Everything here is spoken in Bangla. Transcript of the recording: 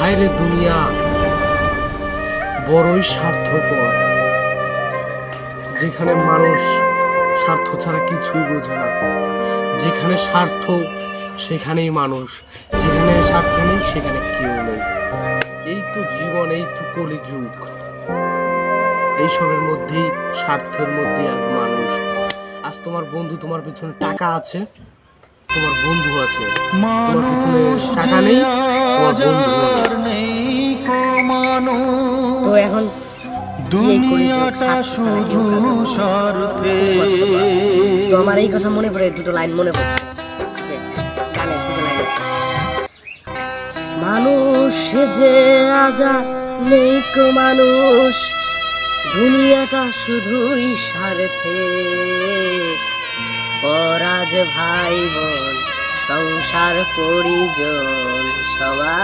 হায়রে দুনিয়া বড়ই স্বার্থপর, যেখানে মানুষ স্বার্থ ছাড়া কিছুই বোঝে না। যেখানে স্বার্থ সেখানেই মানুষ, যেখানে স্বার্থ নেই সেখানে কেউ নেই। এই তো জীবন, এই তো কলিযুগ। এইসবের মধ্যেই, স্বার্থের মধ্যেই আজ মানুষ। আজ তোমার বন্ধু, তোমার পিছনে টাকা আছে, তোমার বন্ধু আছে। তোমার পিছনে টাকা নেই, তোমার বন্ধু নেই। তো এখন দুনিয়াটা শুধু স্বার্থে। তো আমার এই কথা মনে পড়ে, দুটো লাইন মনে পড়ছে গানের দুটো লাইন। মানুষ যে আজা নেই কো মানুষ, দুনিয়াটা শুধুই স্বার্থে। পরাজ ভাই বোন সংসার পরিজন সবাই